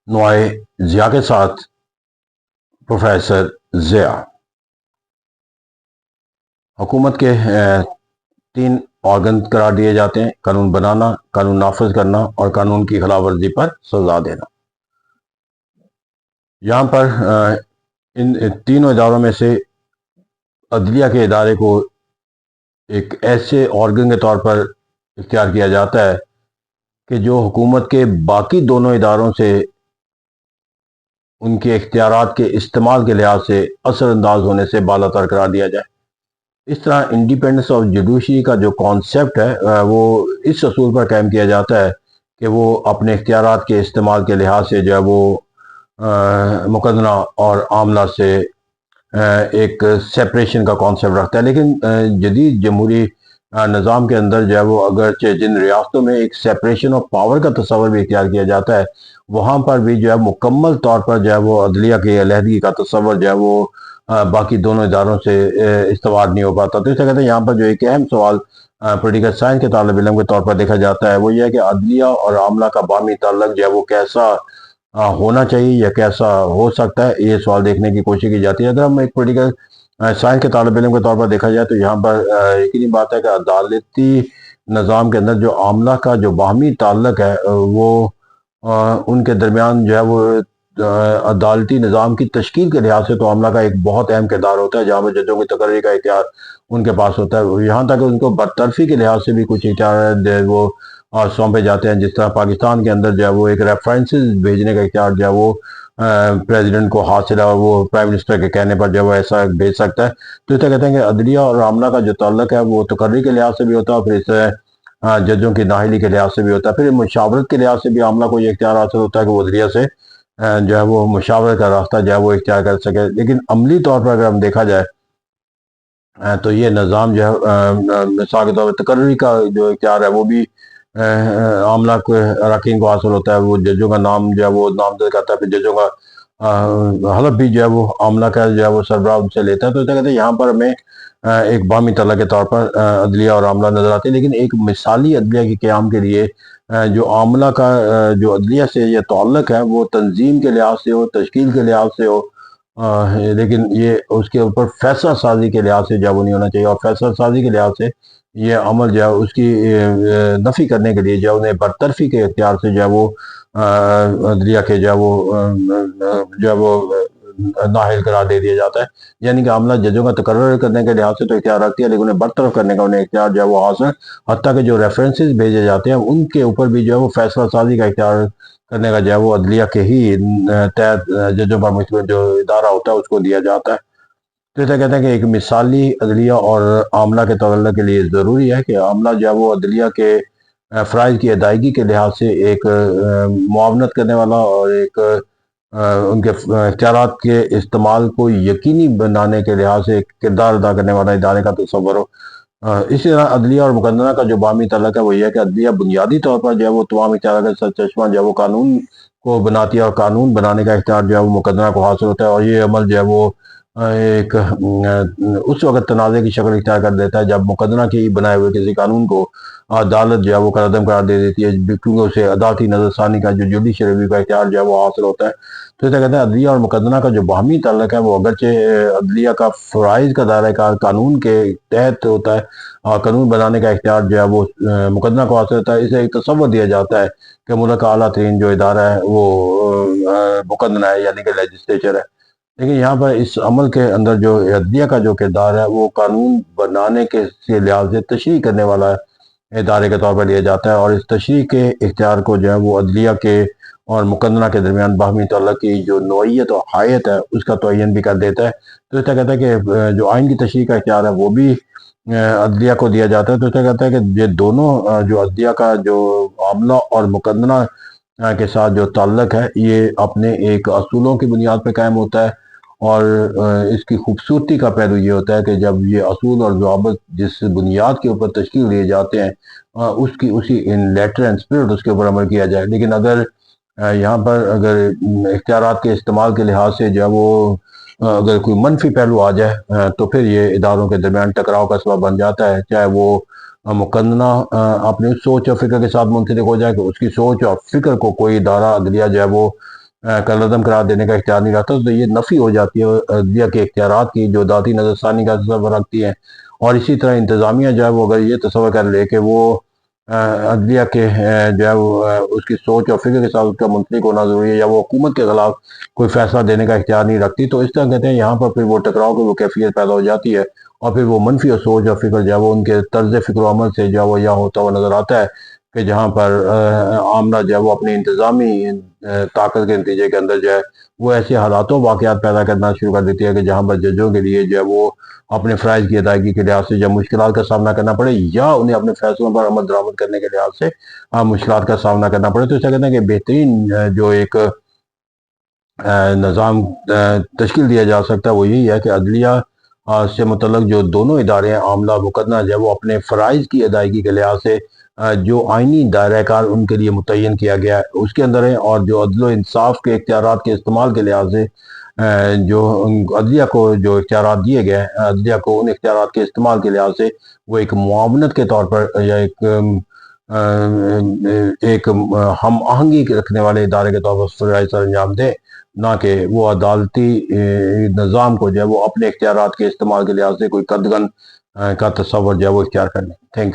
نوائے ضیاء کے ساتھ پروفیسر ضیاء۔ حکومت کے تین آرگن قرار دیے جاتے ہیں: قانون بنانا، قانون نافذ کرنا اور قانون کی خلاف ورزی پر سزا دینا۔ یہاں پر ان تینوں اداروں میں سے عدلیہ کے ادارے کو ایک ایسے آرگن کے طور پر اختیار کیا جاتا ہے کہ جو حکومت کے باقی دونوں اداروں سے ان کے اختیارات کے استعمال کے لحاظ سے اثر انداز ہونے سے بالا تر قرار دیا جائے۔ اس طرح انڈیپینڈنس آف جوڈیشری کا جو کانسیپٹ ہے وہ اس اصول پر قائم کیا جاتا ہے کہ وہ اپنے اختیارات کے استعمال کے لحاظ سے جو ہے وہ مقدمہ اور عاملہ سے ایک سیپریشن کا کانسیپٹ رکھتا ہے۔ لیکن جدید جمہوری نظام کے اندر جو ہے وہ اگرچہ جن ریاستوں میں ایک سیپریشن آف پاور کا تصور بھی اختیار کیا جاتا ہے، وہاں پر بھی جو ہے مکمل طور پر جو ہے وہ عدلیہ کی علیحدگی کا تصور جو ہے وہ باقی دونوں اداروں سے استوار نہیں ہو پاتا۔ تو اس طرح کہتے ہیں یہاں پر جو ایک اہم سوال پولیٹیکل سائنس کے طالب علم کے طور پر دیکھا جاتا ہے وہ یہ ہے کہ عدلیہ اور عاملہ کا باہمی تعلق جو ہے وہ کیسا ہونا چاہیے یا کیسا ہو سکتا ہے، یہ سوال دیکھنے کی کوشش کی جاتی ہے۔ اگر ہم ایک پولیٹیکل سائنس کے طالب علم کے طور پر دیکھا جائے تو یہاں پر یقینی بات ہے کہ عدالتی نظام کے اندر جو عاملہ کا جو باہمی تعلق ہے وہ ان کے درمیان جو ہے وہ عدالتی نظام کی تشکیل کے لحاظ سے تو عاملہ کا ایک بہت اہم کردار ہوتا ہے، جہاں پر ججوں کی تقرری کا اختیار ان کے پاس ہوتا ہے، یہاں تک کہ ان کو برطرفی کے لحاظ سے بھی کچھ اختیار وہ سونپے جاتے ہیں۔ جس طرح پاکستان کے اندر جو ہے وہ ایک ریفرنسز بھیجنے کا اختیار جو ہے وہ پریزیڈنٹ کو حاصل ہے اور وہ پرائم منسٹر کے کہنے پر جو ہے وہ ایسا بھیج سکتا ہے۔ تو اس طرح کہتے ہیں کہ عدلیہ اور عاملہ کا جو تعلق ہے وہ تقرری کے لحاظ سے بھی ہوتا ہے، پھر اس طرح ججوں کی نااہلی کے لحاظ سے بھی ہوتا ہے، پھر مشاورت کے لحاظ سے بھی عاملہ کو یہ اختیار حاصل ہوتا ہے کہ وہ عدلیہ سے جو ہے وہ مشاورت کا راستہ جو ہے وہ اختیار کر سکے۔ لیکن عملی طور پر اگر ہم دیکھا جائے تو یہ نظام جو ہے مثال کے طور پر تقرری کا جو اختیار ہے وہ بھی عاملہ کو اراکین کو حاصل ہوتا ہے، وہ ججوں کا نام جو ہے وہ نامزد کرتا ہے، پھر ججوں کا حلف بھی جو ہے وہ عاملہ کا جو ہے وہ سربراہ ان سے لیتا ہے۔ تو کہتے ہیں یہاں پر ہمیں ایک باہمی تعلق کے طور پر عدلیہ اور عاملہ نظر آتے ہیں، لیکن ایک مثالی عدلیہ کے قیام کے لیے جو عاملہ کا جو عدلیہ سے یہ تعلق ہے وہ تنظیم کے لحاظ سے ہو، تشکیل کے لحاظ سے ہو، لیکن یہ اس کے اوپر فیصلہ سازی کے لحاظ سے جو ہے وہ نہیں ہونا چاہیے، اور فیصلہ سازی کے لحاظ سے یہ عمل جو ہے اس کی نفی کرنے کے لیے جو ہے انہیں برطرفی کے اختیار سے جو ہے وہ عدلیہ کے جو ہے وہ نااہل قرار دے دیا جاتا ہے۔ یعنی کہ عاملہ ججوں کا تقرر کرنے کے لحاظ سے تو اختیار رکھتی ہے، لیکن انہیں برطرف کرنے کا انہیں اختیار جو ہے وہ حاصل، حتیٰ کہ جو ریفرنسز بھیجے جاتے ہیں ان کے اوپر بھی جو ہے وہ فیصلہ سازی کا اختیار کرنے کا جو ہے وہ عدلیہ کے ہی تحت ججوں پر مشتمل جو ادارہ ہوتا ہے اس کو دیا جاتا ہے۔ تو اسے کہتے ہیں کہ ایک مثالی عدلیہ اور عاملہ کے تعلق کے لیے ضروری ہے کہ عاملہ جو ہے وہ عدلیہ کے فرائض کی ادائیگی کے لحاظ سے ایک معاونت کرنے والا اور ایک ان کے اختیارات کے استعمال کو یقینی بنانے کے لحاظ سے ایک کردار ادا کرنے والا ادارے کا تصور ہو۔ اسی طرح عدلیہ اور مقدمہ کا جو باہمی تعلق ہے وہ یہ ہے کہ عدلیہ بنیادی طور پر جو ہے وہ تمام اختیارات کا سرچشمہ جو ہے وہ قانون کو بناتی ہے، اور قانون بنانے کا اختیار جو ہے وہ مقدمہ کو حاصل ہوتا ہے، اور یہ عمل جو ہے وہ ایک اس وقت تنازع کی شکل اختیار کر دیتا ہے جب مقدمہ کی بنائے ہوئے کسی قانون کو عدالت جو ہے وہ قلعدم قرار دے دیتی ہے، کیونکہ اسے عدالتی نظر ثانی کا جو جوڈیشل ریویو کا اختیار جو ہے وہ حاصل ہوتا ہے۔ تو اسے کہتے ہیں عدلیہ اور مقدمہ کا جو باہمی تعلق ہے وہ اگرچہ عدلیہ کا فرائض کا دائرہ کار قانون کے تحت ہوتا ہے، اور قانون بنانے کا اختیار جو ہے وہ مقدمہ کو حاصل ہوتا ہے، اسے ایک تصور دیا جاتا ہے کہ ملک کا اعلیٰ ترین جو ادارہ ہے وہ مقدمہ ہے، یعنی کہ لیجسلیچر ہے۔ لیکن یہاں پر اس عمل کے اندر جو عدلیہ کا جو کردار ہے وہ قانون بنانے کے لحاظ سے تشریح کرنے والا ادارے کے طور پر لیا جاتا ہے، اور اس تشریح کے اختیار کو جو ہے وہ عدلیہ کے اور مقدمہ کے درمیان باہمی تعلق کی جو نوعیت اور حیت ہے اس کا تعین بھی کر دیتا ہے۔ تو اس طرح کہتا ہے کہ جو آئین کی تشریح کا اختیار ہے وہ بھی عدلیہ کو دیا جاتا ہے۔ تو اس طرح کہتا ہے کہ یہ دونوں جو عدلیہ کا جو عاملہ اور مقدمہ کے ساتھ جو تعلق ہے یہ اپنے ایک اصولوں کی بنیاد پہ قائم ہوتا ہے، اور اس کی خوبصورتی کا پہلو یہ ہوتا ہے کہ جب یہ اصول اور ضوابط جس بنیاد کے اوپر تشکیل دیے جاتے ہیں اس کی اسی ان لیٹر اینڈ اسپرٹ اس کے اوپر عمل کیا جائے۔ لیکن اگر یہاں پر اگر اختیارات کے استعمال کے لحاظ سے جو ہے وہ اگر کوئی منفی پہلو آ جائے تو پھر یہ اداروں کے درمیان ٹکراؤ کا سبب بن جاتا ہے، چاہے وہ مقدمہ اپنی سوچ اور فکر کے ساتھ منسلک ہو جائے کہ اس کی سوچ اور فکر کو کوئی ادارہ عدلیہ جو ہے وہ کالعدم قرار دینے کا اختیار نہیں رکھتا، تو یہ نفی ہو جاتی ہے عدلیہ کے اختیارات کی جو ذاتی نظر ثانی کا تصور رکھتی ہیں۔ اور اسی طرح انتظامیہ جو ہے وہ اگر یہ تصور کر لے کہ وہ عدلیہ کے جو ہے وہ اس کی سوچ اور فکر کے ساتھ اس کا منسلک ہونا ضروری ہے، یا وہ حکومت کے خلاف کوئی فیصلہ دینے کا اختیار نہیں رکھتی، تو اس طرح کہتے ہیں یہاں پر پھر وہ ٹکراؤ کی وہ کیفیت پیدا ہو جاتی ہے، اور پھر وہ منفی اور سوچ اور فکر جو ہے وہ ان کے طرز فکر و عمل سے جو ہے وہ یہ ہوتا ہوا نظر آتا ہے کہ جہاں پر عاملہ جو ہے وہ اپنی انتظامی طاقت کے نتیجے کے اندر جو ہے وہ ایسے حالات و واقعات پیدا کرنا شروع کر دیتی ہے کہ جہاں پر ججوں کے لیے جو ہے وہ اپنے فرائض کی ادائیگی کے لحاظ سے جب مشکلات کا سامنا کرنا پڑے، یا انہیں اپنے فیصلوں پر عمل درآمد کرنے کے لحاظ سے مشکلات کا سامنا کرنا پڑے، تو ایسا کہتے ہیں کہ بہترین جو ایک نظام تشکیل دیا جا سکتا ہے وہ یہی ہے کہ عدلیہ سے متعلق جو دونوں ادارے ہیں، عاملہ مقدمہ جو ہے وہ اپنے فرائض کی ادائیگی کے لحاظ سے جو آئینی دائرہ کار ان کے لیے متعین کیا گیا ہے اس کے اندر ہیں، اور جو عدل و انصاف کے اختیارات کے استعمال کے لحاظ سے جو عدلیہ کو جو اختیارات دیے گئے ہیں، عدلیہ کو ان اختیارات کے استعمال کے لحاظ سے وہ ایک معاونت کے طور پر یا ایک ہم آہنگی رکھنے والے ادارے کے طور پر فرائض سر انجام دے، نہ کہ وہ عدالتی نظام کو جو ہے وہ اپنے اختیارات کے استعمال کے لحاظ سے کوئی قدغن کا تصور جو ہے وہ اختیار کرنے۔ Thank you.